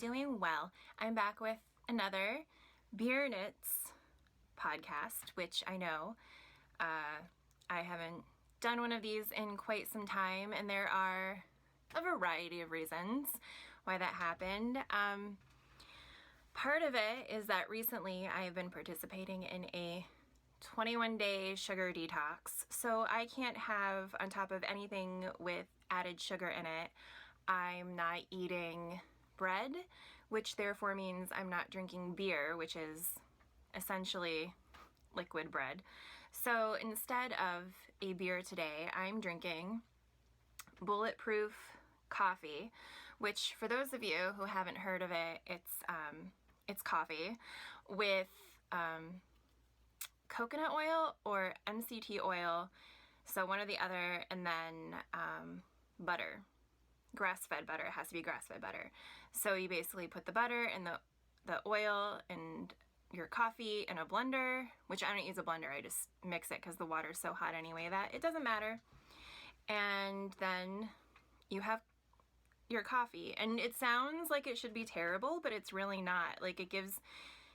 doing well. I'm back with another Beer Knits podcast, which I know I haven't done one of these in quite some time, and there are a variety of reasons why that happened. Part of it is that recently I have been participating in a 21-day sugar detox, so I can't have, on top of anything with added sugar in it, I'm not eating bread, which therefore means I'm not drinking beer, which is essentially liquid bread. So instead of a beer today, I'm drinking Bulletproof coffee, which for those of you who haven't heard of it, it's coffee with coconut oil or MCT oil, so one or the other, and then butter. Grass-fed butter. It has to be grass-fed butter. So you basically put the butter and the oil and your coffee in a blender, which I don't use a blender, I just mix it because the water's so hot anyway that it doesn't matter. And then you have your coffee, and it sounds like it should be terrible, but it's really not. Like, it gives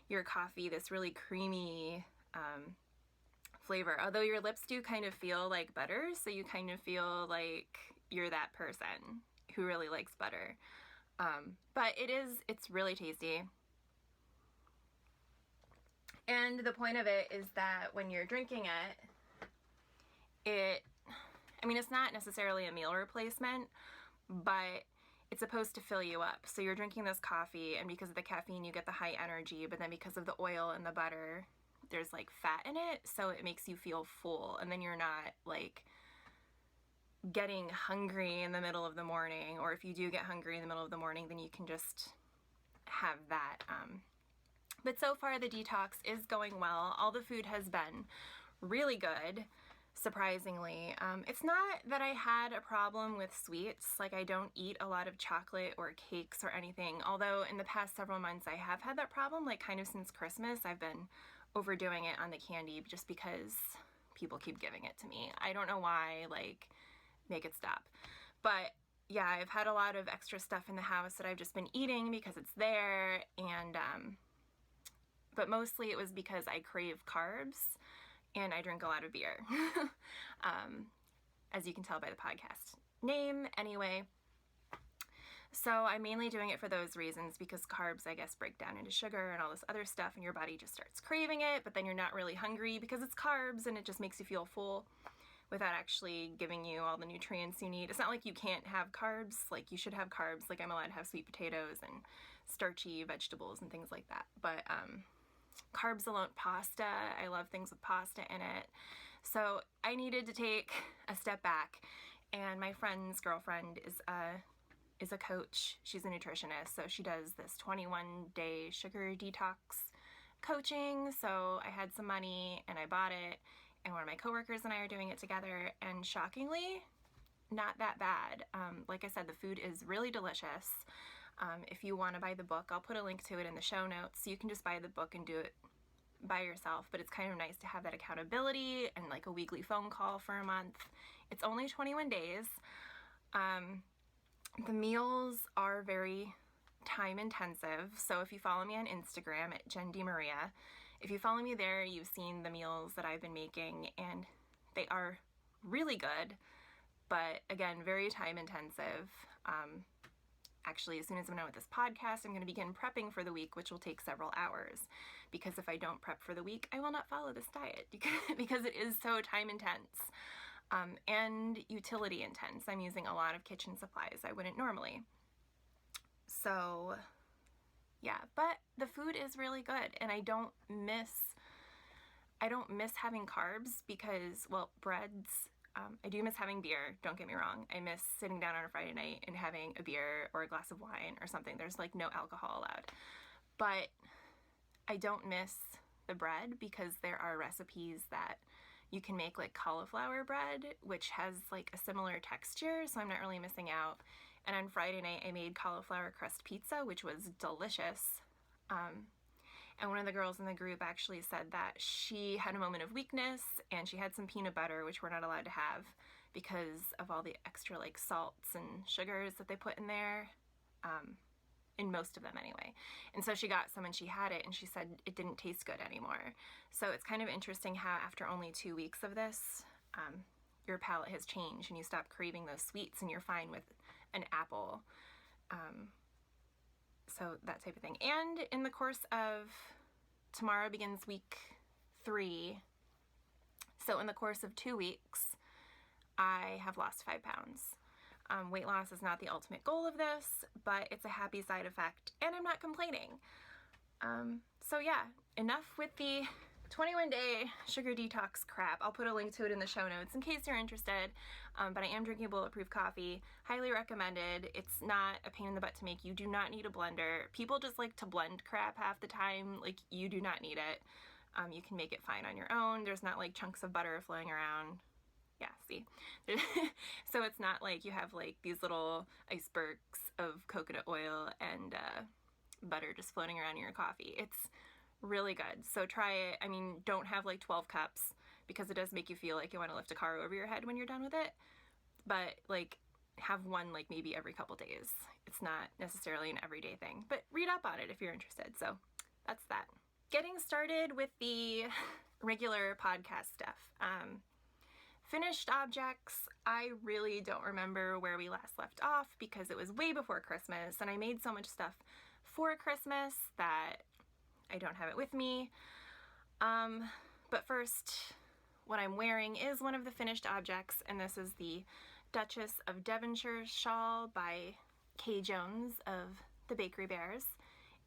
your coffee this really creamy flavor, although your lips do kind of feel like butter, so you kind of feel like you're that person who really likes butter. But it's really tasty. And the point of it is that when you're drinking it, it's not necessarily a meal replacement, but it's supposed to fill you up. So you're drinking this coffee, and because of the caffeine, you get the high energy, but then because of the oil and the butter, there's like fat in it, so it makes you feel full, and then you're not like getting hungry in the middle of the morning, or if you do get hungry in the middle of the morning, then you can just have that. But so far the detox is going well. All the food has been really good, surprisingly. It's not that I had a problem with sweets, like I don't eat a lot of chocolate or cakes or anything, although in the past several months I have had that problem, like kind of since Christmas. I've been overdoing it on the candy just because people keep giving it to me. I don't know why, like, make it stop. But yeah, I've had a lot of extra stuff in the house that I've just been eating because it's there, and but mostly it was because I crave carbs and I drink a lot of beer. As you can tell by the podcast name anyway. So I'm mainly doing it for those reasons, because carbs, I guess, break down into sugar and all this other stuff, and your body just starts craving it, but then you're not really hungry because it's carbs, and it just makes you feel full without actually giving you all the nutrients you need. It's not like you can't have carbs, like you should have carbs, like I'm allowed to have sweet potatoes and starchy vegetables and things like that, but carbs alone, pasta, I love things with pasta in it. So I needed to take a step back, and my friend's girlfriend is a coach. She's a nutritionist, so she does this 21-day sugar detox coaching. So I had some money and I bought it, and one of my coworkers and I are doing it together, and shockingly, not that bad. Like I said, the food is really delicious. If you want to buy the book, I'll put a link to it in the show notes, so you can just buy the book and do it by yourself, but it's kind of nice to have that accountability and like a weekly phone call for a month. It's only 21 days. The meals are very time intensive, so if you follow me on Instagram at Jen DeMaria, if you follow me there, you've seen the meals that I've been making, and they are really good, but again, very time intensive. Actually, as soon as I'm done with this podcast, I'm going to begin prepping for the week, which will take several hours, because if I don't prep for the week, I will not follow this diet because it is so time intense and utility intense. I'm using a lot of kitchen supplies I wouldn't normally. So yeah, but the food is really good, and I don't miss having carbs because, well, breads, I do miss having beer, don't get me wrong. I miss sitting down on a Friday night and having a beer or a glass of wine or something. There's like no alcohol allowed. But I don't miss the bread, because there are recipes that you can make, like cauliflower bread, which has like a similar texture, so I'm not really missing out. And on Friday night, I made cauliflower crust pizza, which was delicious. And one of the girls in the group actually said that she had a moment of weakness and she had some peanut butter, which we're not allowed to have because of all the extra like salts and sugars that they put in there. in most of them anyway. And so she got some and she had it and she said it didn't taste good anymore. So it's kind of interesting how after only 2 weeks of this, your palate has changed and you stop craving those sweets and you're fine with an apple. So that type of thing. And in the course of, tomorrow begins week 3. So in the course of 2 weeks, I have lost 5 pounds. Weight loss is not the ultimate goal of this, but it's a happy side effect and I'm not complaining. So yeah, enough with the 21-day sugar detox crap. I'll put a link to it in the show notes in case you're interested. But I am drinking Bulletproof coffee. Highly recommended. It's not a pain in the butt to make. You do not need a blender. People just like to blend crap half the time. Like, you do not need it. You can make it fine on your own. There's not like chunks of butter flowing around. Yeah, see? So it's not like you have like these little icebergs of coconut oil and butter just floating around in your coffee. It's really good. So try it. I mean, don't have like 12 cups because it does make you feel like you want to lift a car over your head when you're done with it. But like, have one like maybe every couple days. It's not necessarily an everyday thing, but read up on it if you're interested. So that's that. Getting started with the regular podcast stuff. Finished objects, I really don't remember where we last left off because it was way before Christmas and I made so much stuff for Christmas that I don't have it with me. But first, what I'm wearing is one of the finished objects, and this is the Duchess of Devonshire shawl by Kay Jones of the Bakery Bears,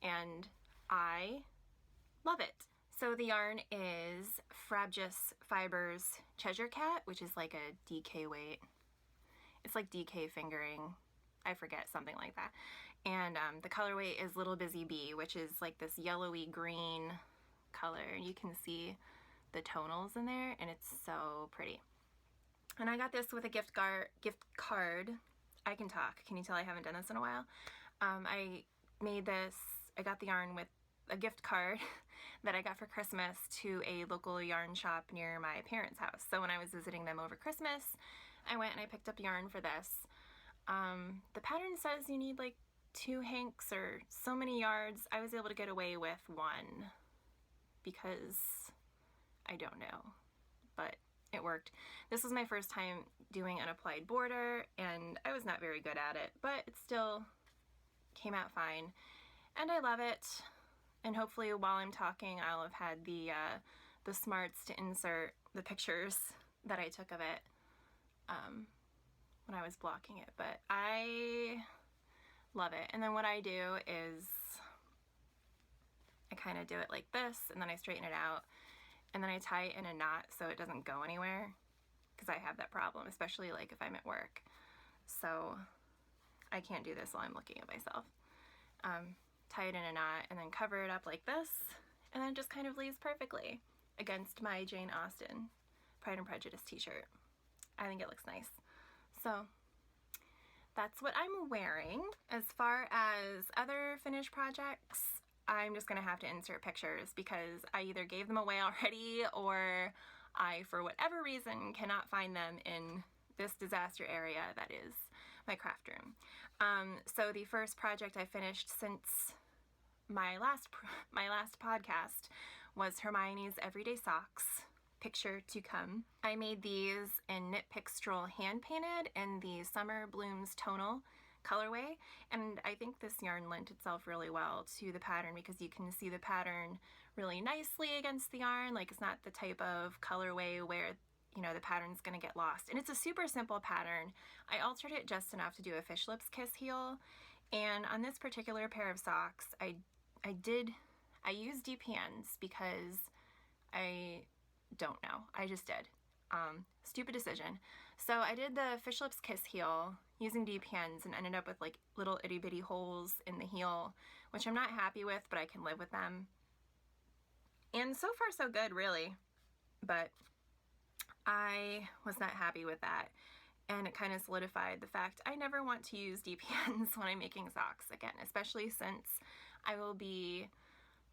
and I love it. So the yarn is Frabjous Fibers Cheshire Cat, which is like a DK weight. It's like DK fingering. I forget, something like that. And the colorway is Little Busy Bee, which is like this yellowy green color. You can see the tonals in there, and it's so pretty. And I got this with a gift card. I can talk. Can you tell I haven't done this in a while? I made this, I got the yarn with a gift card that I got for Christmas to a local yarn shop near my parents' house. So when I was visiting them over Christmas, I went and I picked up yarn for this. The pattern says you need like 2 hanks or so many yards. I was able to get away with 1 because I don't know, but it worked. This was my first time doing an applied border and I was not very good at it, but it still came out fine and I love it. And hopefully while I'm talking, I'll have had the smarts to insert the pictures that I took of it when I was blocking it, but I love it. And then what I do is I kind of do it like this and then I straighten it out and then I tie it in a knot so it doesn't go anywhere because I have that problem, especially like if I'm at work. So I can't do this while I'm looking at myself. Tie it in a knot and then cover it up like this and then it just kind of lays perfectly against my Jane Austen Pride and Prejudice t-shirt. I think it looks nice. So that's what I'm wearing. As far as other finished projects, I'm just gonna have to insert pictures because I either gave them away already or I, for whatever reason, cannot find them in this disaster area that is my craft room. So the first project I finished since my last podcast was Hermione's Everyday Socks, picture to come. I made these in Knit Pick Stroll hand painted in the Summer Blooms tonal colorway, and I think this yarn lent itself really well to the pattern because you can see the pattern really nicely against the yarn. Like, it's not the type of colorway where, you know, the pattern's gonna get lost. And it's a super simple pattern. I altered it just enough to do a fish lips kiss heel, and on this particular pair of socks I used DPNs because I don't know, I just did. Stupid decision. So I did the fish lips kiss heel using DPNs and ended up with like little itty bitty holes in the heel, which I'm not happy with, but I can live with them. And so far so good, really. But I was not happy with that, and it kind of solidified the fact I never want to use DPNs when I'm making socks again, especially since I will be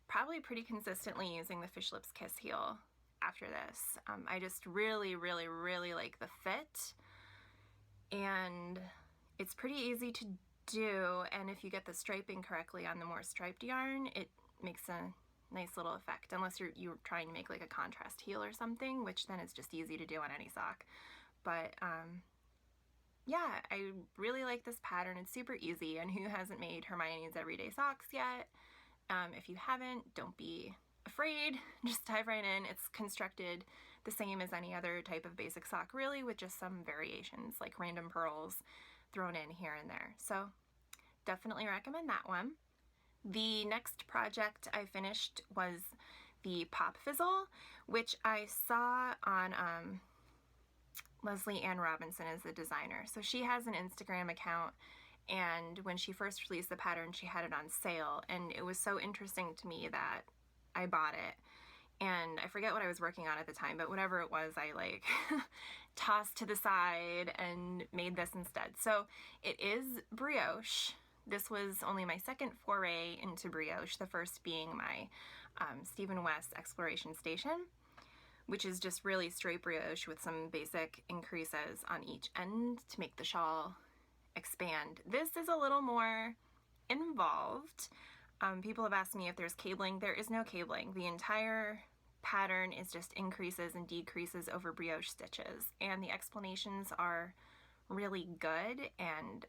probably pretty consistently using the fish lips kiss heel after this. I just really like the fit, and it's pretty easy to do, and if you get the striping correctly on the more striped yarn, it makes a nice little effect, unless you're trying to make like a contrast heel or something, which then it's just easy to do on any sock. But yeah, I really like this pattern. It's super easy, and who hasn't made Hermione's everyday socks yet? If you haven't, don't be afraid, just dive right in. It's constructed the same as any other type of basic sock, really, with just some variations, like random pearls thrown in here and there. So definitely recommend that one. The next project I finished was the Pop Fizzle, which I saw on Leslie Ann Robinson is the designer. So she has an Instagram account, and when she first released the pattern, she had it on sale, and it was so interesting to me that I bought it. And I forget what I was working on at the time, but whatever it was, I like tossed to the side and made this instead. So it is brioche. This was only my second foray into brioche, the first being my Stephen West Exploration Station, which is just really straight brioche with some basic increases on each end to make the shawl expand. This is a little more involved. People have asked me if there's cabling. There is no cabling. The entire pattern is just increases and decreases over brioche stitches, and the explanations are really good and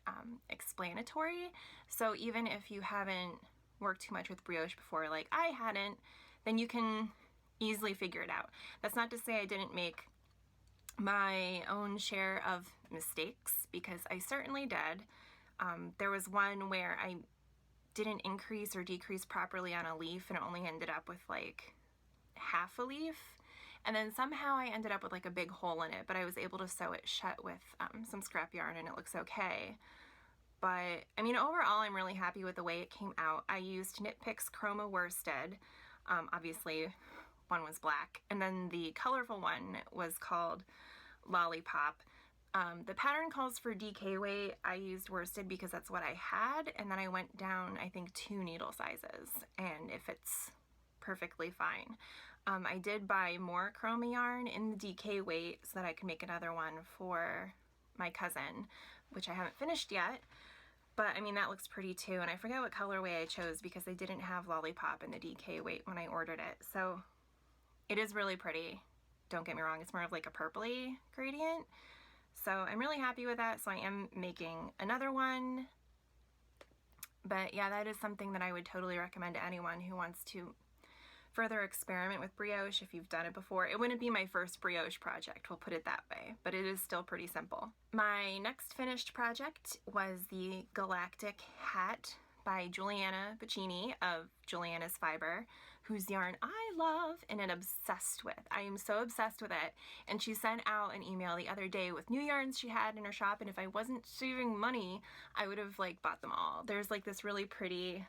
explanatory. So even if you haven't worked too much with brioche before, like I hadn't, then you can easily figure it out. That's not to say I didn't make my own share of mistakes, because I certainly did. There was one where I didn't increase or decrease properly on a leaf, and it only ended up with like half a leaf, and then somehow I ended up with like a big hole in it, but I was able to sew it shut with some scrap yarn, and it looks okay. But I mean, overall I'm really happy with the way it came out. I used Knit Picks Chroma Worsted. Obviously one was black, and then the colorful one was called Lollipop. The pattern calls for DK weight. I used worsted because that's what I had, and then I went down, I think, 2 needle sizes, and it fits perfectly fine. I did buy more chroma yarn in the DK weight so that I could make another one for my cousin, which I haven't finished yet, but I mean, that looks pretty too, and I forget what colorway I chose because they didn't have Lollipop in the DK weight when I ordered it. So it is really pretty. Don't get me wrong, it's more of like a purpley gradient. So I'm really happy with that, so I am making another one. But yeah, that is something that I would totally recommend to anyone who wants to further experiment with brioche if you've done it before. It wouldn't be my first brioche project, we'll put it that way, but it is still pretty simple. My next finished project was the Galactic Hat by Juliana Bacchini of Juliana's Fiber, whose yarn I love and am obsessed with. I am so obsessed with it, and she sent out an email the other day with new yarns she had in her shop, and if I wasn't saving money, I would have like bought them all. There's like this really pretty,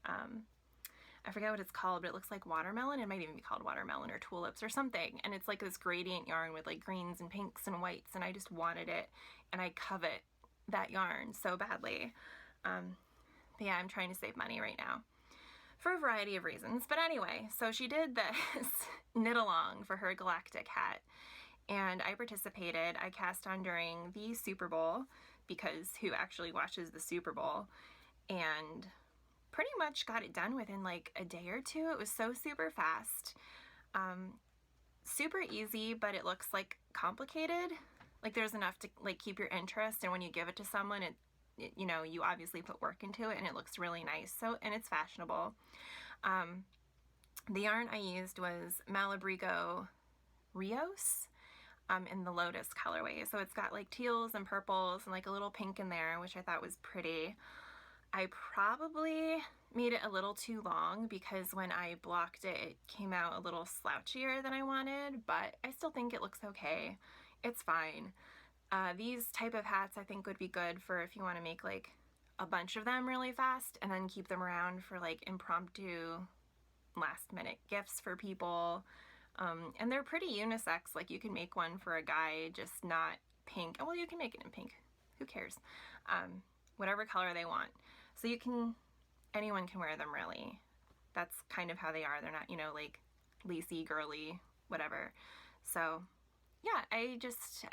I forget what it's called, but it looks like watermelon. It might even be called watermelon or tulips or something, and it's like this gradient yarn with like greens and pinks and whites, and I just wanted it, and I covet that yarn so badly. But yeah, I'm trying to save money right now for a variety of reasons. But anyway, so she did this knit along for her Galactic Hat, and I participated. I cast on during the Super Bowl, because who actually watches the Super Bowl, and pretty much got it done within like a day or two. It was so super fast. Super easy, but it looks like complicated. Like there's enough to like keep your interest, and when you give it to someone, it you know, you obviously put work into it, and it looks really nice. So, and it's fashionable. The yarn I used was Malabrigo Rios in the Lotus colorway. So it's got like teals and purples and like a little pink in there, which I thought was pretty. I probably made it a little too long because when I blocked it, it came out a little slouchier than I wanted, but I still think it looks okay. It's fine. These type of hats I think would be good for if you want to make like a bunch of them really fast and then keep them around for like impromptu last minute gifts for people. And they're pretty unisex. Like you can make one for a guy, just not pink. Well, you can make it in pink. Who cares? Whatever color they want. So you can, anyone can wear them really. That's kind of how they are. They're not, you know, like lacy, girly, whatever. So yeah, I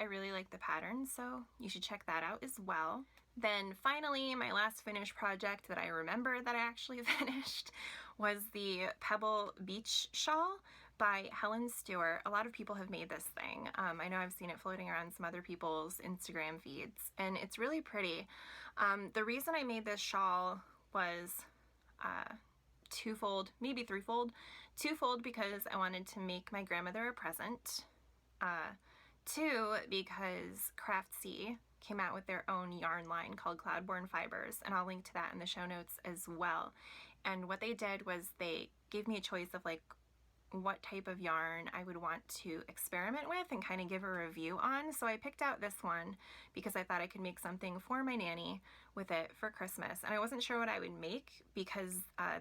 really like the pattern, so you should check that out as well. Then finally, my last finished project that I remember that I actually finished was the Pebble Beach shawl by Helen Stewart. A lot of people have made this thing. I know I've seen it floating around some other people's Instagram feeds, and it's really pretty. The reason I made this shawl was twofold, maybe threefold. Twofold because I wanted to make my grandmother a present. Two, because Craftsy came out with their own yarn line called Cloudborne Fibers, and I'll link to that in the show notes as well. And what they did was they gave me a choice of like what type of yarn I would want to experiment with and kind of give a review on. So I picked out this one because I thought I could make something for my nanny with it for Christmas. And I wasn't sure what I would make because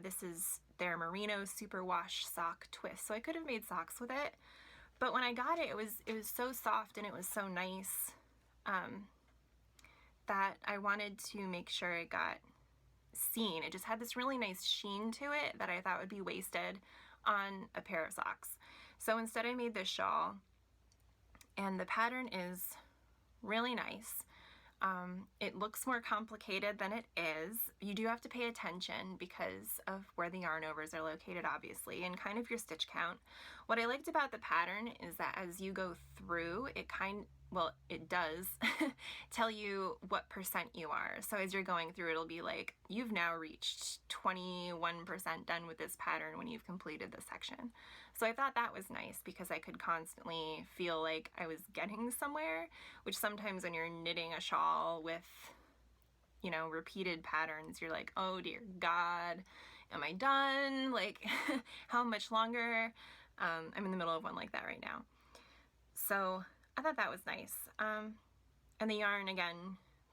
this is their merino superwash sock twist. So I could have made socks with it. But when I got it, it was so soft and it was so nice that I wanted to make sure it got seen. It just had this really nice sheen to it that I thought would be wasted on a pair of socks. So instead I made this shawl, and the pattern is really nice. It looks more complicated than it is. You do have to pay attention because of where the yarn overs are located, obviously, and kind of your stitch count. What I liked about the pattern is that as you go through, it does tell you what percent you are. So as you're going through, it'll be like, you've now reached 21% done with this pattern when you've completed this section. So I thought that was nice because I could constantly feel like I was getting somewhere, which sometimes when you're knitting a shawl with, you know, repeated patterns, you're like, oh dear God, am I done? Like, how much longer? I'm in the middle of one like that right now. So I thought that was nice. And the yarn, again,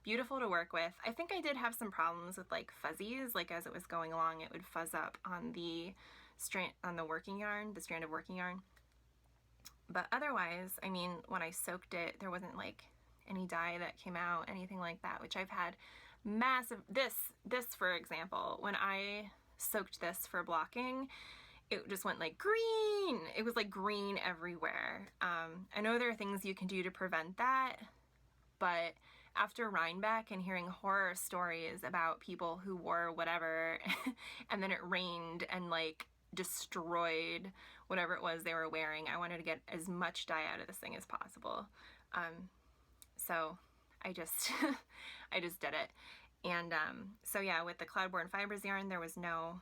beautiful to work with. I think I did have some problems with like fuzzies, like as it was going along, it would fuzz up on the strand, on the working yarn, the strand of working yarn. But otherwise, I mean, when I soaked it, there wasn't like any dye that came out, anything like that, which I've had massive, this for example, when I soaked this for blocking, it just went like green. It was like green everywhere. I know there are things you can do to prevent that, but after Rhinebeck and hearing horror stories about people who wore whatever and then it rained and like destroyed whatever it was they were wearing, I wanted to get as much dye out of this thing as possible. So I just I just did it. And so yeah, with the Cloudborne Fibers yarn, there was no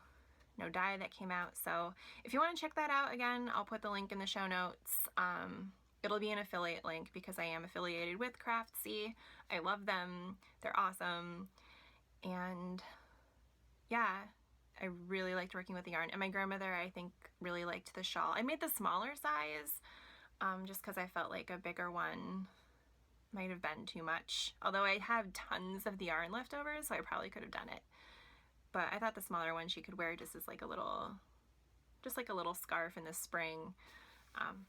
dye that came out. So if you want to check that out, again, I'll put the link in the show notes. It'll be an affiliate link because I am affiliated with Craftsy. I love them. They're awesome. And yeah, I really liked working with the yarn. And my grandmother, I think, really liked the shawl. I made the smaller size just because I felt like a bigger one might have been too much. Although I have tons of the yarn left over, so I probably could have done it. But I thought the smaller one she could wear just as like a little, just like a little scarf in the spring,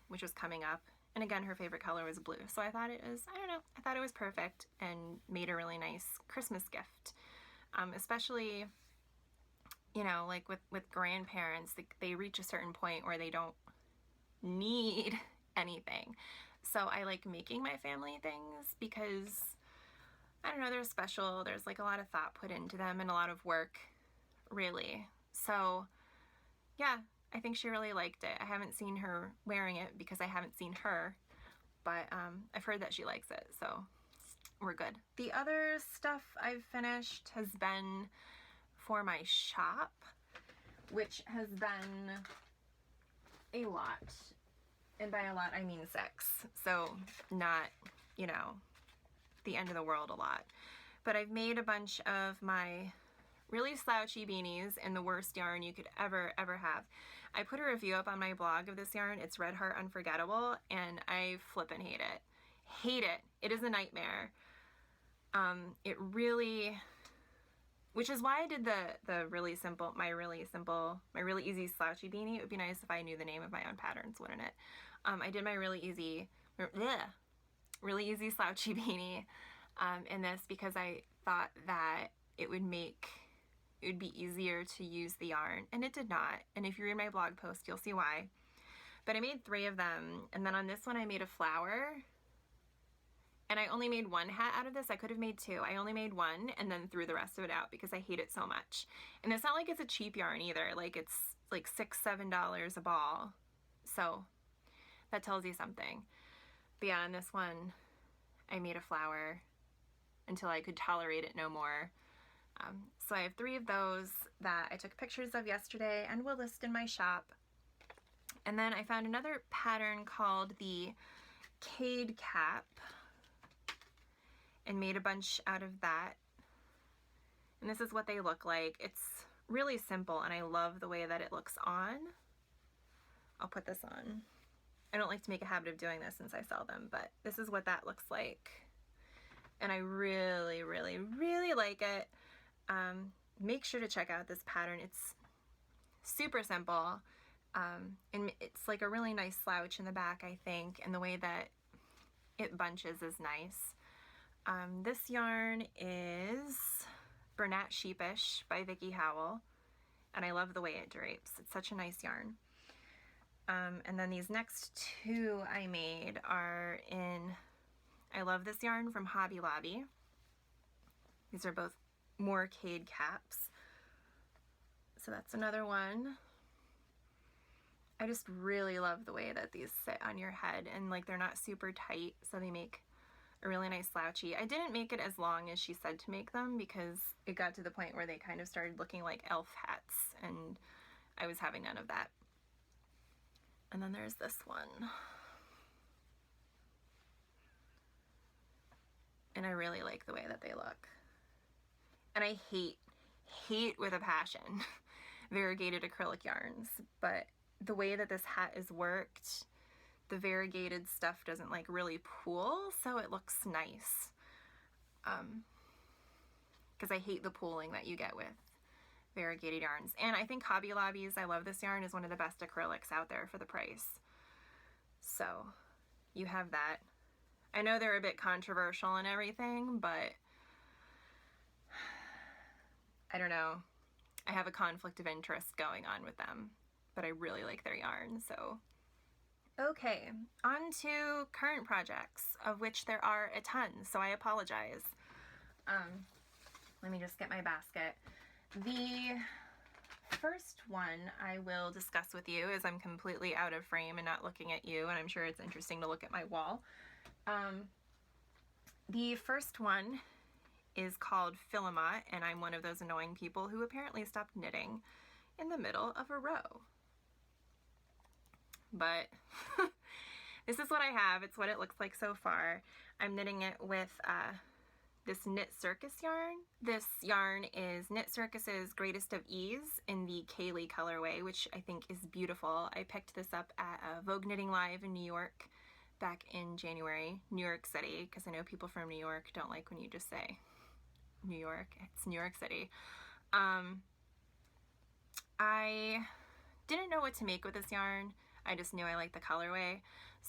which was coming up. And again, her favorite color was blue. So I thought it was, I don't know, I thought it was perfect and made a really nice Christmas gift. Especially, you know, like with grandparents, they reach a certain point where they don't need anything. So I like making my family things because, I don't know, they're special. There's like a lot of thought put into them and a lot of work, really. So yeah, I think she really liked it. I haven't seen her wearing it because I haven't seen her, but I've heard that she likes it, so we're good. The other stuff I've finished has been for my shop, which has been a lot. And by a lot, I mean 6. So not, you know, the end of the world a lot. But I've made a bunch of my really slouchy beanies in the worst yarn you could ever have. I put a review up on my blog of this yarn. It's Red Heart Unforgettable, and I flippin' hate it. Hate it. It is a nightmare. It really, which is why I did the really simple, my really easy slouchy beanie. It would be nice if I knew the name of my own patterns, wouldn't it? I did my really easy slouchy beanie in this because I thought that it would be easier to use the yarn, and it did not. And if you read my blog post, you'll see why. But I made 3 of them, and then on this one I made a flower, And I only made one hat out of this. I could have made two. I only made one and then threw the rest of it out because I hate it so much. And it's not like it's a cheap yarn either. Like it's like $6, $7 a ball. So that tells you something. But yeah, on this one, I made a flower until I could tolerate it no more. So I have 3 of those that I took pictures of yesterday and will list in my shop. And then I found another pattern called the Cade Cap and made a bunch out of that. And this is what they look like. It's really simple and I love the way that it looks on. I'll put this on. I don't like to make a habit of doing this since I sell them, but this is what that looks like. And I really, really, really like it. Make sure to check out this pattern. It's super simple. And it's like a really nice slouch in the back, I think, and the way that it bunches is nice. This yarn is Bernat Sheepish by Vicki Howell, and I love the way it drapes. It's such a nice yarn. And then these next 2 I made are in, I love this yarn from Hobby Lobby. These are both more Cade caps. So that's another one. I just really love the way that these sit on your head, and like they're not super tight, so they make a really nice slouchy. I didn't make it as long as she said to make them because it got to the point where they kind of started looking like elf hats, and I was having none of that. And then there's this one. And I really like the way that they look. And I hate with a passion variegated acrylic yarns, but the way that this hat is worked, the variegated stuff doesn't like really pool, so it looks nice. Because I hate the pooling that you get with variegated yarns. And I think Hobby Lobby's I Love This Yarn is one of the best acrylics out there for the price. So you have that. I know they're a bit controversial and everything, but I don't know. I have a conflict of interest going on with them, but I really like their yarn, so. Okay, on to current projects, of which there are a ton, so I apologize. Let me just get my basket. The first one I will discuss with you as I'm completely out of frame and not looking at you, and I'm sure it's interesting to look at my wall. The first one is called Philomot, and I'm one of those annoying people who apparently stopped knitting in the middle of a row. But this is what I have. It's what it looks like so far. I'm knitting it with this Knit Circus yarn. This yarn is Knit Circus's Greatest of Ease in the Kaylee colorway, which I think is beautiful. I picked this up at Vogue Knitting Live in New York back in January, New York City, because I know people from New York don't like when you just say New York. It's New York City. I didn't know what to make with this yarn. I just knew I liked the colorway.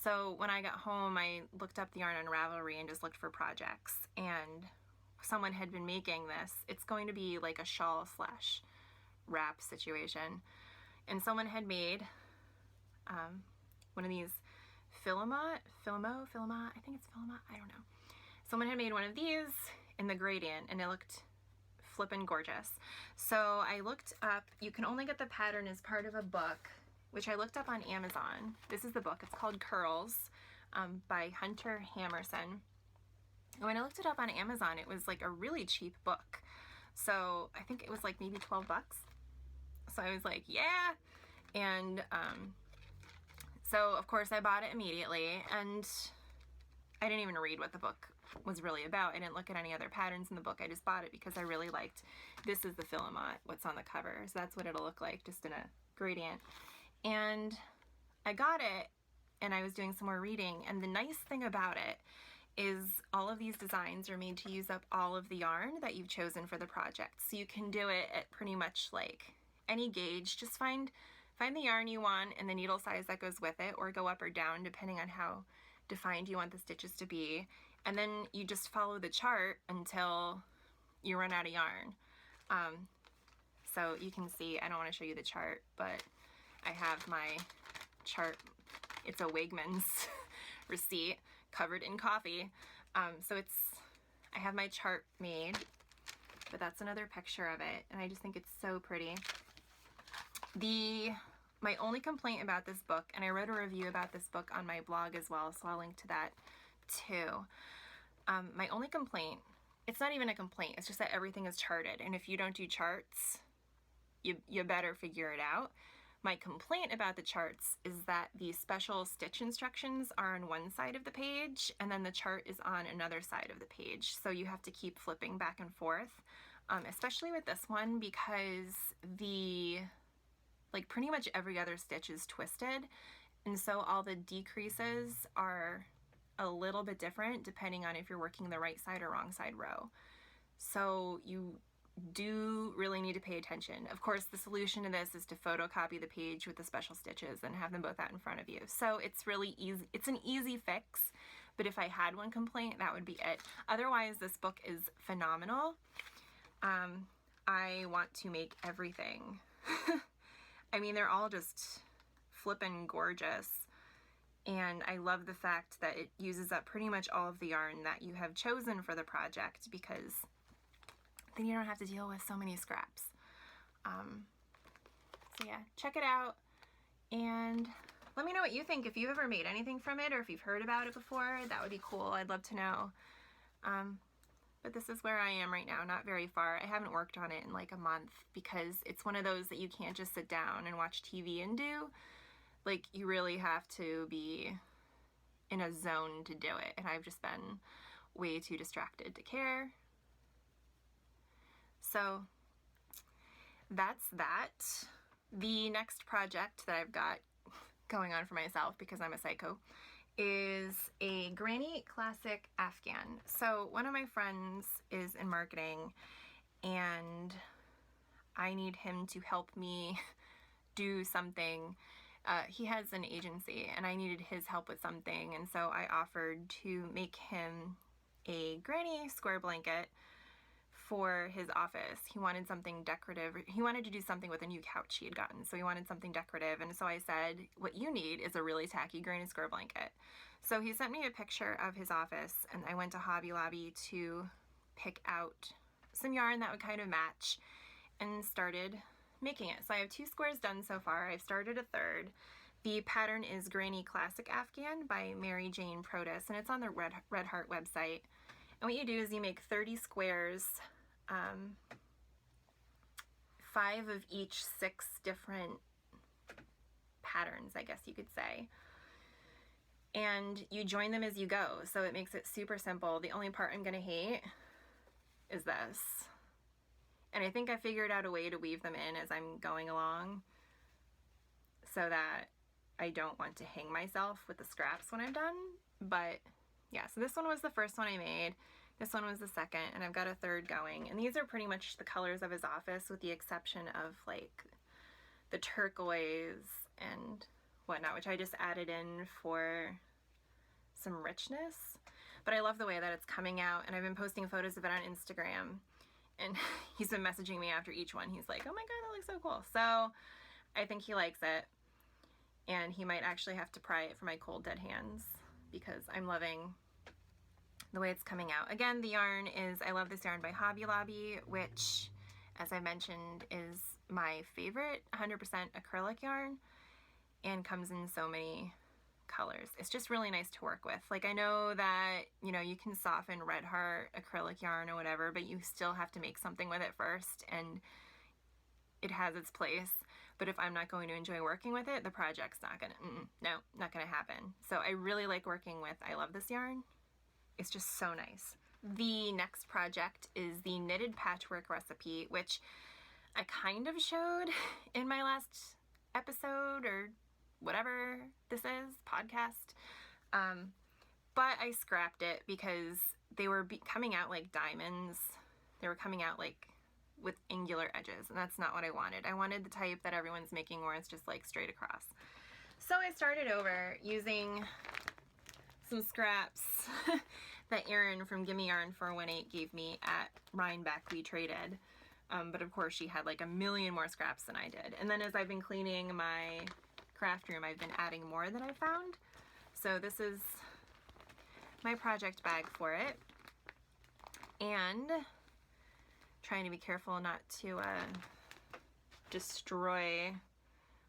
So when I got home, I looked up the yarn on Ravelry and just looked for projects. And someone had been making this. It's going to be like a shawl slash wrap situation. And someone had made one of these Philomot, I think it's Philomot, I don't know. Someone had made one of these in the gradient and it looked flippin' gorgeous. So I looked up, you can only get the pattern as part of a book, which I looked up on Amazon. This is the book. It's called Curls by Hunter Hammerson. And when I looked it up on Amazon, it was like a really cheap book. So I think it was like maybe 12 bucks. So I was like, yeah. And so of course I bought it immediately, and I didn't even read what the book was really about. I didn't look at any other patterns in the book. I just bought it because I really liked, this is the Philomot, what's on the cover. So that's what it'll look like, just in a gradient. And I got it and I was doing some more reading, and the nice thing about it is all of these designs are made to use up all of the yarn that you've chosen for the project. So you can do it at pretty much like any gauge. Just find the yarn you want and the needle size that goes with it, or go up or down depending on how defined you want the stitches to be. And then you just follow the chart until you run out of yarn. So you can see, I don't want to show you the chart, but I have my chart. It's a Wegmans receipt covered in coffee. So I have my chart made, but that's another picture of it, and I just think it's so pretty. My only complaint about this book, and I wrote a review about this book on my blog as well, so I'll link to that too. My only complaint, it's not even a complaint, it's just that everything is charted, and if you don't do charts, you better figure it out. My complaint about the charts is that the special stitch instructions are on one side of the page, and then the chart is on another side of the page, so you have to keep flipping back and forth, especially with this one, because pretty much every other stitch is twisted, and so all the decreases are a little bit different depending on if you're working the right side or wrong side row. So you do really need to pay attention. Of course, the solution to this is to photocopy the page with the special stitches and have them both out in front of you. So it's really easy. It's an easy fix, but if I had one complaint, that would be it. Otherwise, this book is phenomenal. I want to make everything. I mean, they're all just flippin' gorgeous. And I love the fact that it uses up pretty much all of the yarn that you have chosen for the project, because then you don't have to deal with so many scraps. So yeah, check it out and let me know what you think. If you've ever made anything from it or if you've heard about it before, that would be cool. I'd love to know. But this is where I am right now, not very far. I haven't worked on it in like a month because it's one of those that you can't just sit down and watch TV and do. Like, you really have to be in a zone to do it, and I've just been way too distracted to care. So that's that. The next project that I've got going on for myself, because I'm a psycho, is a granny classic Afghan. So one of my friends is in marketing, and I need him to help me do something. He has an agency, and I needed his help with something, and so I offered to make him a granny square blanket for his office. He wanted something decorative. He wanted to do something with a new couch he had gotten, so he wanted something decorative, and so I said, what you need is a really tacky granny square blanket. So he sent me a picture of his office, and I went to Hobby Lobby to pick out some yarn that would kind of match and started making it. So I have 2 squares done so far. I've started a third. The pattern is Granny Classic Afghan by Mary Jane Protis, and it's on the Red Heart website. And what you do is you make 30 squares, 5 of each 6 different patterns, I guess you could say. And you join them as you go, so it makes it super simple. The only part I'm gonna hate is this. And I think I figured out a way to weave them in as I'm going along so that I don't want to hang myself with the scraps when I'm done. But yeah, so this one was the first one I made. This one was the second, and I've got a third going. And these are pretty much the colors of his office, with the exception of like the turquoise and whatnot, which I just added in for some richness. But I love the way that it's coming out, and I've been posting photos of it on Instagram. And he's been messaging me after each one. He's like, oh my god, that looks so cool. So I think he likes it. And he might actually have to pry it for my cold dead hands, because I'm loving the way it's coming out. Again, the yarn is, I love this yarn by Hobby Lobby, which, as I mentioned, is my favorite 100% acrylic yarn, and comes in so many colors. It's just really nice to work with. Like, I know that, you know, you can soften Red Heart acrylic yarn or whatever, but you still have to make something with it first, and it has its place. But if I'm not going to enjoy working with it, the project's not gonna, not gonna happen. So I really like working with, I love this yarn. It's just so nice. The next project is the knitted patchwork recipe, which I kind of showed in my last episode, or whatever this is, podcast. But I scrapped it because they were coming out like diamonds. They were coming out like with angular edges, and that's not what I wanted. I wanted the type that everyone's making where it's just like straight across. So I started over using some scraps that Erin from Gimme Yarn 418 gave me at Rhinebeck. We traded. But of course she had like a million more scraps than I did. And then as I've been cleaning my craft room, I've been adding more that I found. So this is my project bag for it, and trying to be careful not to destroy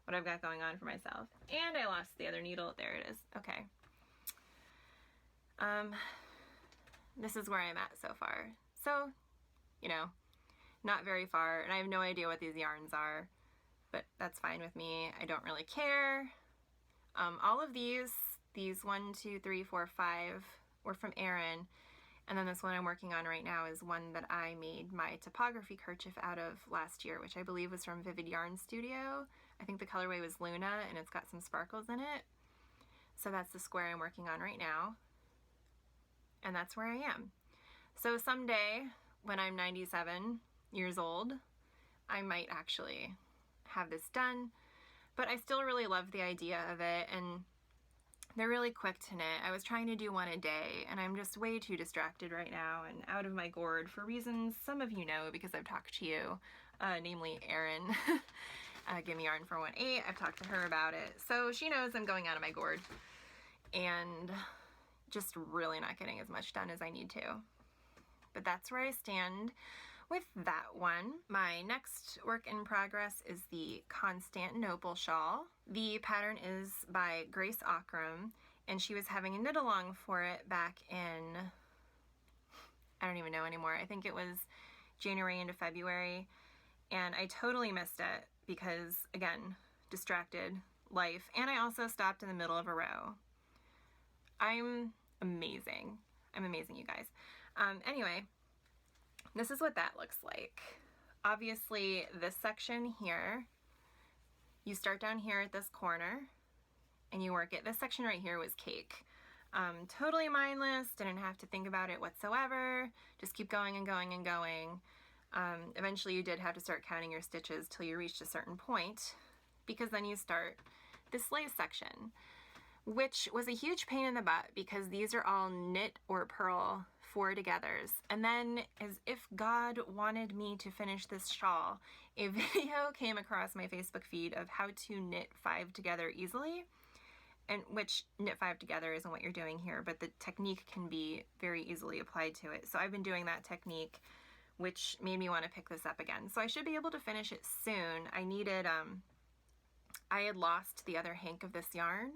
what I've got going on for myself. And I lost the other needle. There it is. Okay. This is where I'm at so far. So, you know, not very far, and I have no idea what these yarns are, but that's fine with me. I don't really care. All of these 1, 2, 3, 4, 5 were from Erin, and then this one I'm working on right now is one that I made my topography kerchief out of last year, which I believe was from Vivid Yarn Studio. I think the colorway was Luna, and it's got some sparkles in it. So that's the square I'm working on right now, and that's where I am. So someday, when I'm 97 years old, I might actually have this done, but I still really love the idea of it, and they're really quick to knit. I was trying to do one a day, and I'm just way too distracted right now and out of my gourd for reasons some of you know because I've talked to you, namely Erin. Gimme Yarn 418. I've talked to her about it, so she knows I'm going out of my gourd and just really not getting as much done as I need to. But that's where I stand with that one. My next work in progress is the Constantinople shawl. The pattern is by Grace Ockram, and she was having a knit along for it back in, I don't even know anymore, I think it was January into February, and I totally missed it because, again, distracted life, and I also stopped in the middle of a row. I'm amazing. I'm amazing, you guys. Anyway, this is what that looks like. Obviously, this section here, you start down here at this corner and you work it. This section right here was cake. Totally mindless, didn't have to think about it whatsoever. Just keep going and going and going. Eventually you did have to start counting your stitches till you reached a certain point, because then you start this lace section, which was a huge pain in the butt because these are all knit or purl 4-togethers. And then, as if God wanted me to finish this shawl, a video came across my Facebook feed of how to knit 5 together easily, and which knit 5 together isn't what you're doing here, but the technique can be very easily applied to it. So I've been doing that technique, which made me want to pick this up again. So I should be able to finish it soon. I needed, I had lost the other hank of this yarn,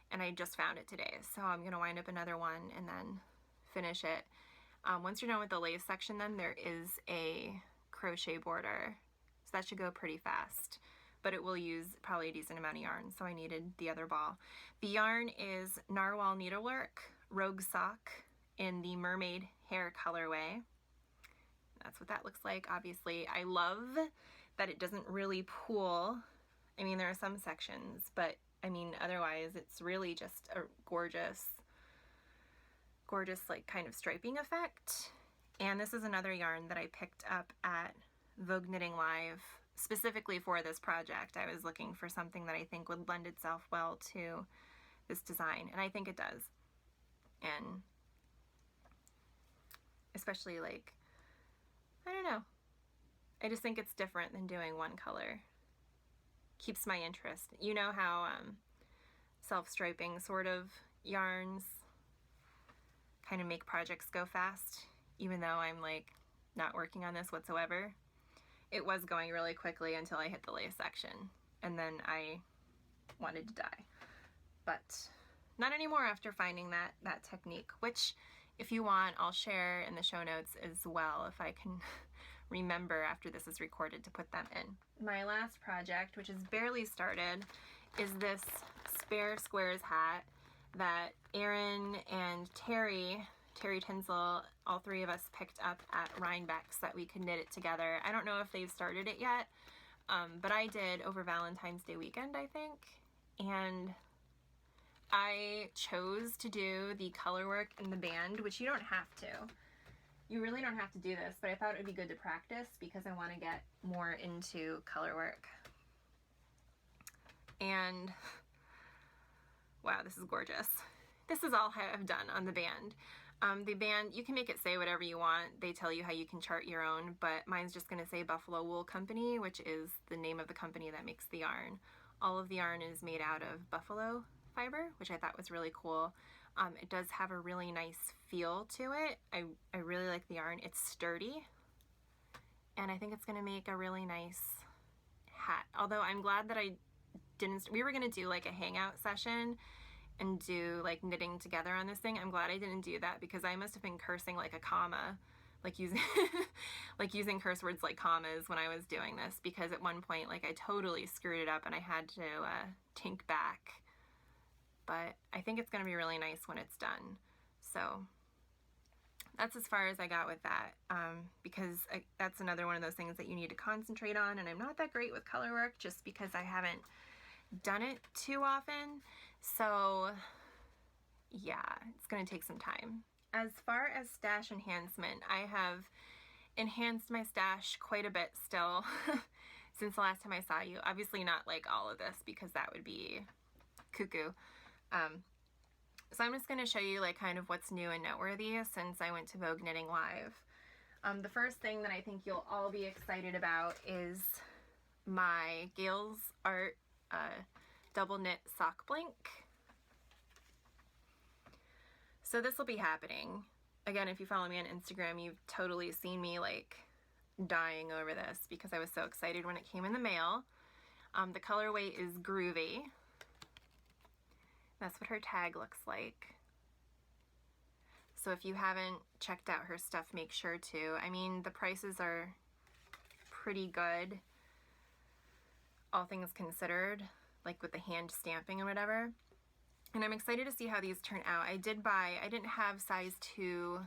and I just found it today. So I'm gonna wind up another one and then finish it. Once you're done with the lace section, then there is a crochet border. So that should go pretty fast, but it will use probably a decent amount of yarn, so I needed the other ball. The yarn is Narwhal Needlework Rogue Sock in the Mermaid Hair colorway. That's what that looks like, obviously. I love that it doesn't really pool. I mean, there are some sections, but I mean, otherwise it's really just a gorgeous like kind of striping effect. And this is another yarn that I picked up at Vogue Knitting Live specifically for this project. I was looking for something that I think would lend itself well to this design, and I think it does. And especially, like, I don't know, I just think it's different than doing one color. Keeps my interest. You know how self-striping sort of yarns kind of make projects go fast, even though I'm like not working on this whatsoever. It was going really quickly until I hit the lace section, and then I wanted to die. But not anymore after finding that technique, which if you want, I'll share in the show notes as well if I can remember after this is recorded to put them in. My last project, which is barely started, is this Spare Squares hat that Erin and Terry Tinsel, all three of us picked up at Rhinebeck's that we could knit it together. I don't know if they've started it yet, but I did over Valentine's Day weekend, I think, and I chose to do the color work in the band, which you don't have to. You really don't have to do this, but I thought it would be good to practice because I want to get more into color work. And wow, this is gorgeous. This is all I've done on the band. The band, you can make it say whatever you want. They tell you how you can chart your own, but mine's just going to say Buffalo Wool Company, which is the name of the company that makes the yarn. All of the yarn is made out of buffalo fiber, which I thought was really cool. It does have a really nice feel to it. I really like the yarn. It's sturdy, and I think it's going to make a really nice hat. Although I'm glad that I didn't, we were going to do like a hangout session and do like knitting together on this thing. I'm glad I didn't do that, because I must have been cursing like a comma, like using like using curse words like commas when I was doing this, because at one point like I totally screwed it up and I had to tink back. But I think it's going to be really nice when it's done. So that's as far as I got with that, because that's another one of those things that you need to concentrate on, and I'm not that great with color work just because I haven't done it too often. So yeah, it's going to take some time. As far as stash enhancement, I have enhanced my stash quite a bit still since the last time I saw you. Obviously not like all of this, because that would be cuckoo. So I'm just going to show you like kind of what's new and noteworthy since I went to Vogue Knitting Live. The first thing that I think you'll all be excited about is my Gail's Art double knit sock blank. So this will be happening. Again, if you follow me on Instagram, you've totally seen me like dying over this because I was so excited when it came in the mail. The colorway is Groovy. That's what her tag looks like. So if you haven't checked out her stuff, make sure to. I mean, the prices are pretty good, all things considered, like with the hand stamping and whatever. And I'm excited to see how these turn out. I didn't have size 2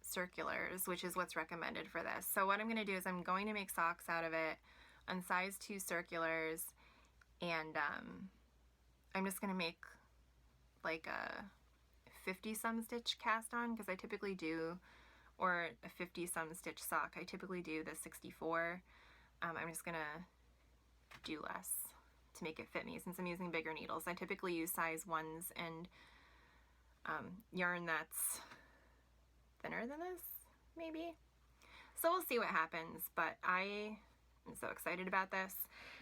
circulars, which is what's recommended for this. So what I'm going to do is I'm going to make socks out of it on size 2 circulars, and I'm just going to make like a 50-some stitch cast on, because I typically do, or a 50-some stitch sock. I typically do the 64. I'm just going to do less to make it fit me since I'm using bigger needles. I typically use size 1s and yarn that's thinner than this, maybe. So we'll see what happens, but I am so excited about this.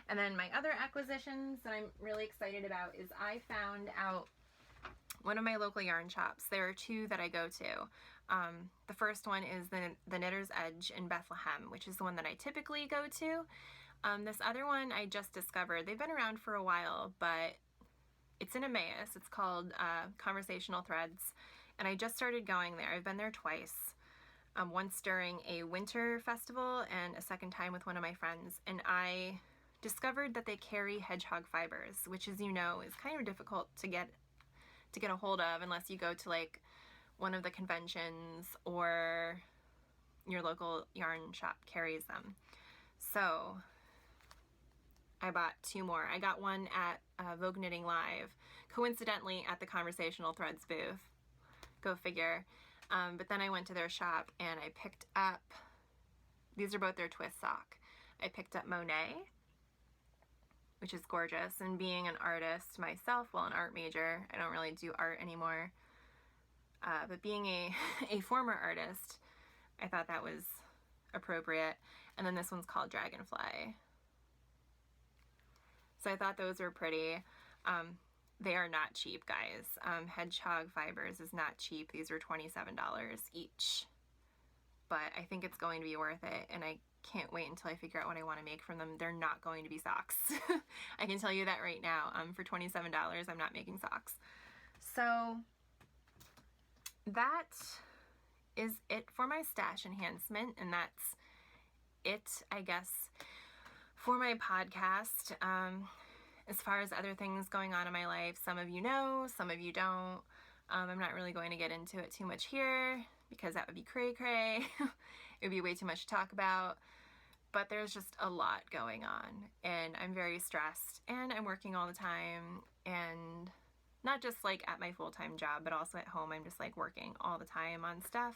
And then my other acquisitions that I'm really excited about is I found out one of my local yarn shops. There are 2 that I go to. The first one is the Knitter's Edge in Bethlehem, which is the one that I typically go to. This other one I just discovered. They've been around for a while, but it's in Emmaus. It's called Conversational Threads, and I just started going there. I've been there twice. Once during a winter festival and a second time with one of my friends, and I discovered that they carry hedgehog fibers, which, as you know, is kind of difficult to get a hold of unless you go to like one of the conventions or your local yarn shop carries them. So I bought 2 more. I got one at Vogue Knitting Live, coincidentally at the Conversational Threads booth. Go figure. But then I went to their shop and I picked up, these are both their twist sock. I picked up Monet, which is gorgeous, and being an artist myself, well, an art major, I don't really do art anymore, but being a former artist, I thought that was appropriate. And then this one's called Dragonfly. So I thought those were pretty. They are not cheap, guys. Hedgehog fibers is not cheap. These are $27 each, but I think it's going to be worth it, and I can't wait until I figure out what I want to make from them. They're not going to be socks. I can tell you that right now. For $27, I'm not making socks. So that is it for my stash enhancement, and that's it, I guess, for my podcast. As far as other things going on in my life, some of you know, some of you don't. I'm not really going to get into it too much here because that would be cray-cray. It would be way too much to talk about. But there's just a lot going on, and I'm very stressed, and I'm working all the time, and not just like at my full-time job, but also at home. I'm just like working all the time on stuff.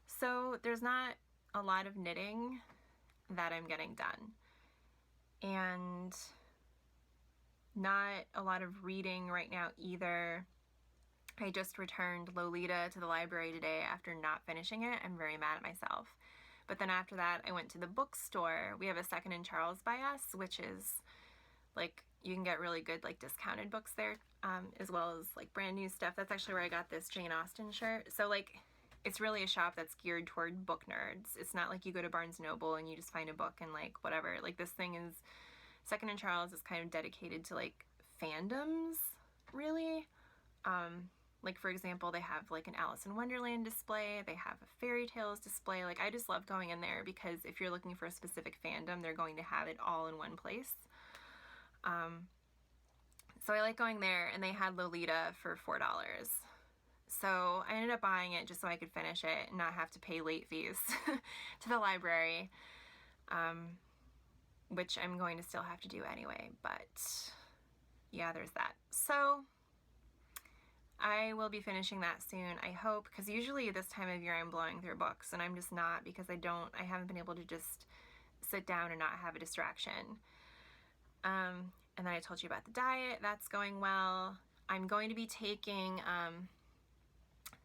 So there's not a lot of knitting that I'm getting done, and not a lot of reading right now either. I just returned Lolita to the library today after not finishing it. I'm very mad at myself. But then after that, I went to the bookstore. We have a Second and Charles by us, which is like, you can get really good like discounted books there, as well as like brand new stuff. That's actually where I got this Jane Austen shirt. So like, it's really a shop that's geared toward book nerds. It's not like you go to Barnes & Noble and you just find a book and like whatever. Like this thing is, Second and Charles is kind of dedicated to like fandoms, really. Like for example, they have like an Alice in Wonderland display, they have a fairy tales display. Like I just love going in there because if you're looking for a specific fandom, they're going to have it all in one place. So I like going there, and they had Lolita for $4. So I ended up buying it just so I could finish it and not have to pay late fees to the library, which I'm going to still have to do anyway, but yeah, there's that. So I will be finishing that soon, I hope, because usually this time of year I'm blowing through books, and I'm just not, because I haven't been able to just sit down and not have a distraction. And then I told you about the diet. That's going well. I'm going to be taking,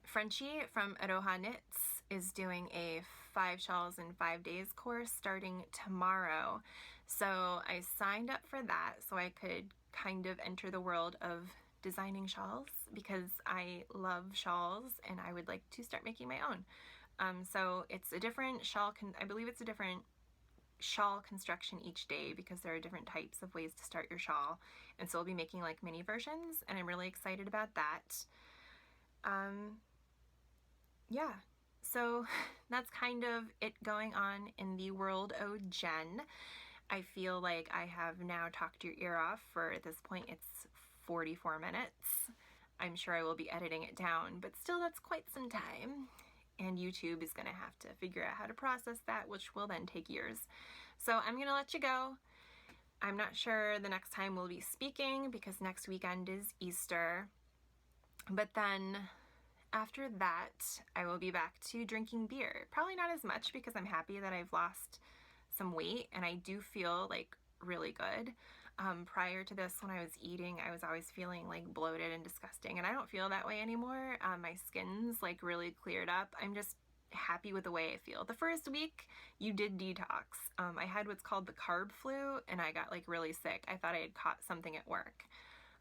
Frenchie from Aroha Knits is doing a 5 shawls in 5 days course starting tomorrow. So I signed up for that so I could kind of enter the world of designing shawls, because I love shawls and I would like to start making my own. So it's a different shawl, I believe it's a different shawl construction each day, because there are different types of ways to start your shawl, and so we'll be making like mini versions, and I'm really excited about that. Yeah, so that's kind of it going on in the world of Jen. I feel like I have now talked your ear off for, at this point, it's 44 minutes. I'm sure I will be editing it down, but still that's quite some time. And YouTube is gonna have to figure out how to process that, which will then take years. So I'm gonna let you go. I'm not sure the next time we'll be speaking, because next weekend is Easter. But then after that, I will be back to drinking beer. Probably not as much, because I'm happy that I've lost some weight and I do feel like really good. Prior to this, when I was eating, I was always feeling like bloated and disgusting, and I don't feel that way anymore. My skin's like really cleared up. I'm just happy with the way I feel. The first week you did detox. I had what's called the carb flu, and I got like really sick. I thought I had caught something at work.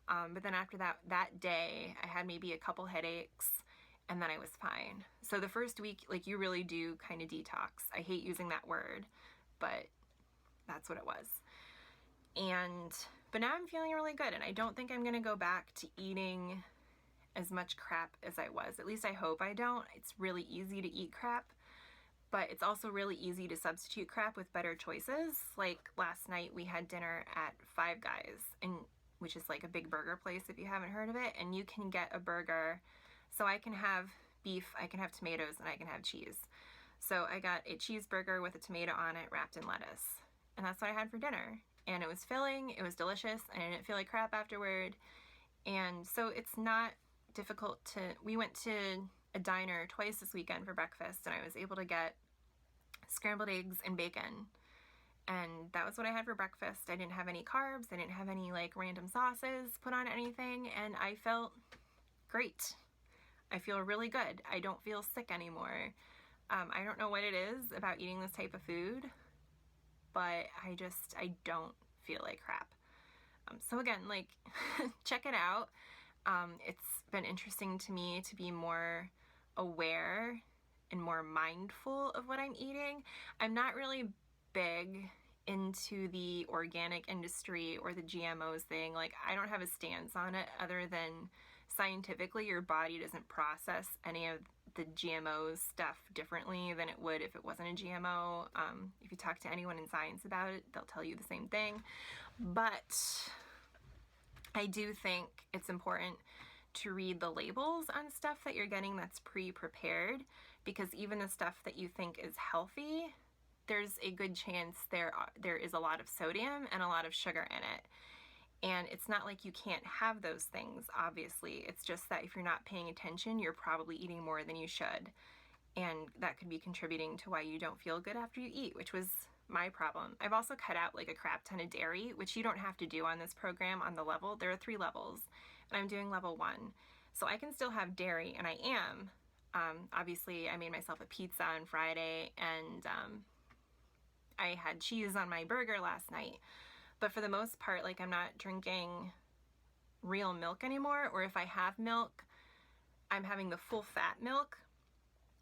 But then after that day, I had maybe a couple headaches, and then I was fine. So the first week, like, you really do kind of detox. I hate using that word, but that's what it was. But now I'm feeling really good, and I don't think I'm gonna go back to eating as much crap as I was. At least I hope I don't. It's really easy to eat crap, but it's also really easy to substitute crap with better choices. Like last night we had dinner at Five Guys, which is like a big burger place if you haven't heard of it, and you can get a burger. So I can have beef, I can have tomatoes, and I can have cheese. So I got a cheeseburger with a tomato on it wrapped in lettuce, and that's what I had for dinner. And it was filling, it was delicious, and I didn't feel like crap afterward. And so it's not difficult to, we went to a diner twice this weekend for breakfast, and I was able to get scrambled eggs and bacon. And that was what I had for breakfast. I didn't have any carbs, I didn't have any like random sauces put on anything, and I felt great. I feel really good. I don't feel sick anymore. I don't know what it is about eating this type of food, but I don't feel like crap. So again, like, check it out. It's been interesting to me to be more aware and more mindful of what I'm eating. I'm not really big into the organic industry or the GMOs thing. Like, I don't have a stance on it other than scientifically your body doesn't process any of the GMO stuff differently than it would if it wasn't a GMO. If you talk to anyone in science about it, they'll tell you the same thing. But I do think it's important to read the labels on stuff that you're getting that's pre-prepared, because even the stuff that you think is healthy, there's a good chance there is a lot of sodium and a lot of sugar in it. And it's not like you can't have those things, obviously. It's just that if you're not paying attention, you're probably eating more than you should. And that could be contributing to why you don't feel good after you eat, which was my problem. I've also cut out like a crap ton of dairy, which you don't have to do on this program on the level. There are 3 levels, and I'm doing level 1. So I can still have dairy, and I am. Obviously, I made myself a pizza on Friday, and I had cheese on my burger last night. But for the most part, like, I'm not drinking real milk anymore, or if I have milk, I'm having the full fat milk.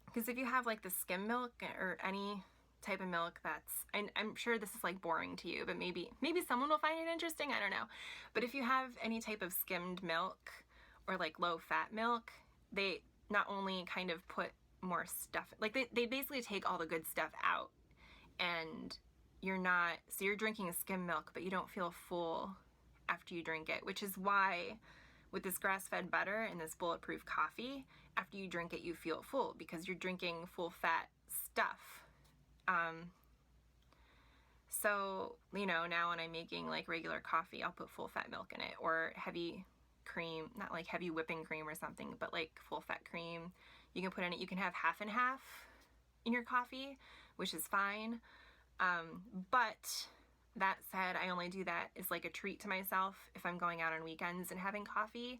Because if you have like the skim milk or any type of milk I'm sure this is like boring to you, but maybe someone will find it interesting, I don't know. But if you have any type of skimmed milk or like low fat milk, they not only kind of put more stuff, like they basically take all the good stuff out, and you're drinking a skim milk, but you don't feel full after you drink it, which is why with this grass-fed butter and this Bulletproof coffee, after you drink it, you feel full because you're drinking full fat stuff. So, now when I'm making like regular coffee, I'll put full fat milk in it, or heavy cream, not like heavy whipping cream or something, but like full fat cream. You can put in it, you can have half and half in your coffee, which is fine. But that said, I only do that as like a treat to myself if I'm going out on weekends and having coffee.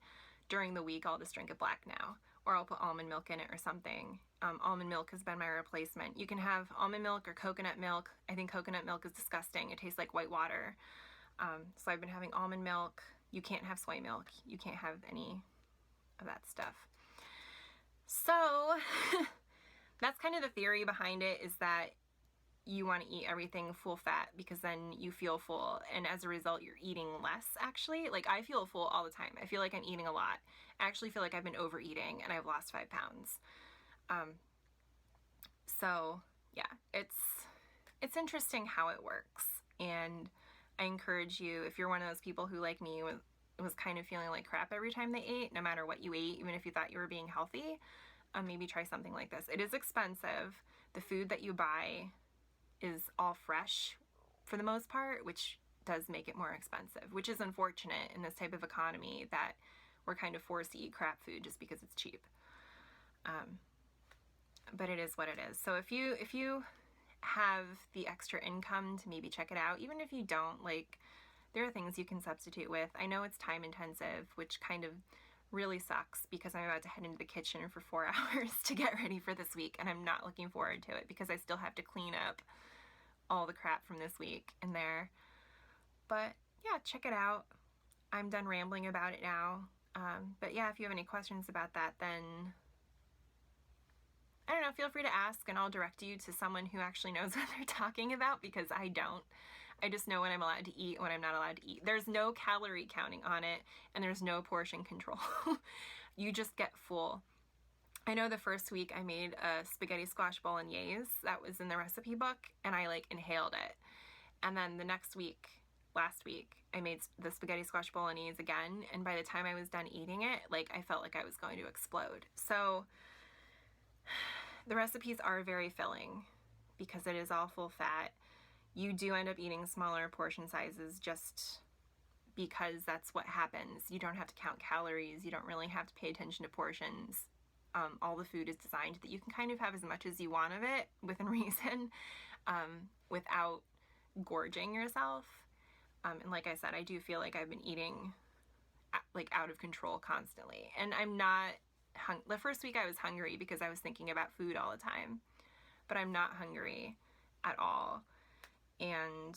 During the week, I'll just drink it black now, or I'll put almond milk in it or something. Almond milk has been my replacement. You can have almond milk or coconut milk. I think coconut milk is disgusting. It tastes like white water. So I've been having almond milk. You can't have soy milk. You can't have any of that stuff. So that's kind of the theory behind it, is that you want to eat everything full fat because then you feel full, and as a result you're eating less. Actually, like, I feel full all the time. I feel like I'm eating a lot. I actually feel like I've been overeating and I've lost 5 pounds. So yeah, it's interesting how it works, and I encourage you, if you're one of those people who, like me, was kind of feeling like crap every time they ate, no matter what you ate, even if you thought you were being healthy, maybe try something like this. It is expensive. The food that you buy is all fresh for the most part, which does make it more expensive, which is unfortunate in this type of economy that we're kind of forced to eat crap food just because it's cheap. But it is what it is. So if you have the extra income to maybe check it out, even if you don't, like, there are things you can substitute with. I know it's time intensive, which kind of really sucks because I'm about to head into the kitchen for 4 hours to get ready for this week, and I'm not looking forward to it because I still have to clean up all the crap from this week in there. But yeah, check it out. I'm done rambling about it now. But yeah, if you have any questions about that, then I don't know, feel free to ask, and I'll direct you to someone who actually knows what they're talking about, because I don't. I just know when I'm allowed to eat and when I'm not allowed to eat. There's no calorie counting on it, and there's no portion control. You just get full. I know the first week I made a spaghetti squash bolognese that was in the recipe book, and I like inhaled it. And then the next week, last week, I made the spaghetti squash bolognese again, and by the time I was done eating it, like, I felt like I was going to explode. So the recipes are very filling because it is all full fat. You do end up eating smaller portion sizes just because that's what happens. You don't have to count calories. You don't really have to pay attention to portions. All the food is designed that you can kind of have as much as you want of it within reason, without gorging yourself. And like I said, I do feel like I've been eating like out of control constantly. And I'm not the first week I was hungry because I was thinking about food all the time, but I'm not hungry at all. And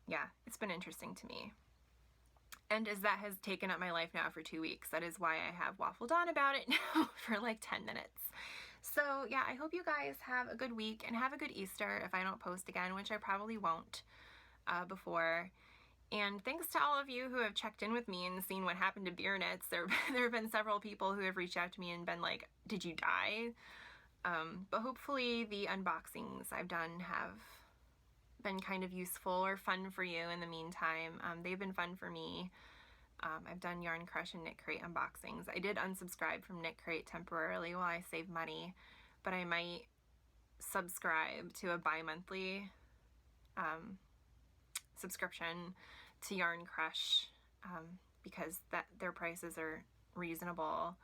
yeah, it's been interesting to me. And as that has taken up my life now for 2 weeks, that is why I have waffled on about it now for like 10 minutes. So yeah, I hope you guys have a good week and have a good Easter if I don't post again, which I probably won't before. And thanks to all of you who have checked in with me and seen what happened to beer knits. There have been several people who have reached out to me and been like, did you die? But hopefully the unboxings I've done have been kind of useful or fun for you in the meantime. They've been fun for me. I've done Yarn Crush and Knit Crate unboxings. I did unsubscribe from Knit Crate temporarily while I save money, but I might subscribe to a bi-monthly subscription to Yarn Crush because their prices are reasonable,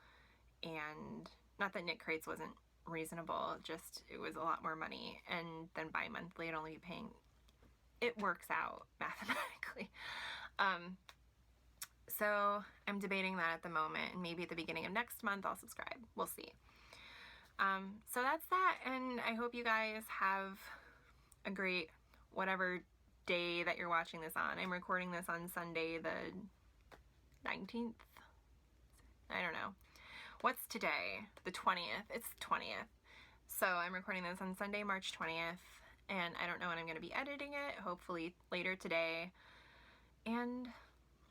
and not that Knit Crates wasn't reasonable, just it was a lot more money, and then bi-monthly I'd only be paying, it works out mathematically. So I'm debating that at the moment, and maybe at the beginning of next month I'll subscribe. We'll see. So that's that, and I hope you guys have a great whatever day that you're watching this on. I'm recording this on Sunday the 19th. I don't know. What's today? The 20th. It's the 20th. So I'm recording this on Sunday, March 20th, and I don't know when I'm going to be editing it. Hopefully later today. And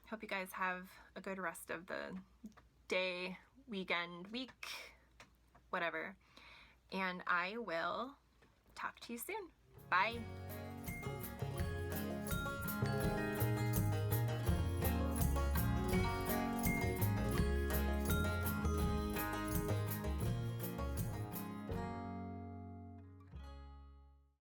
hope you guys have a good rest of the day, weekend, week, whatever. And I will talk to you soon. Bye.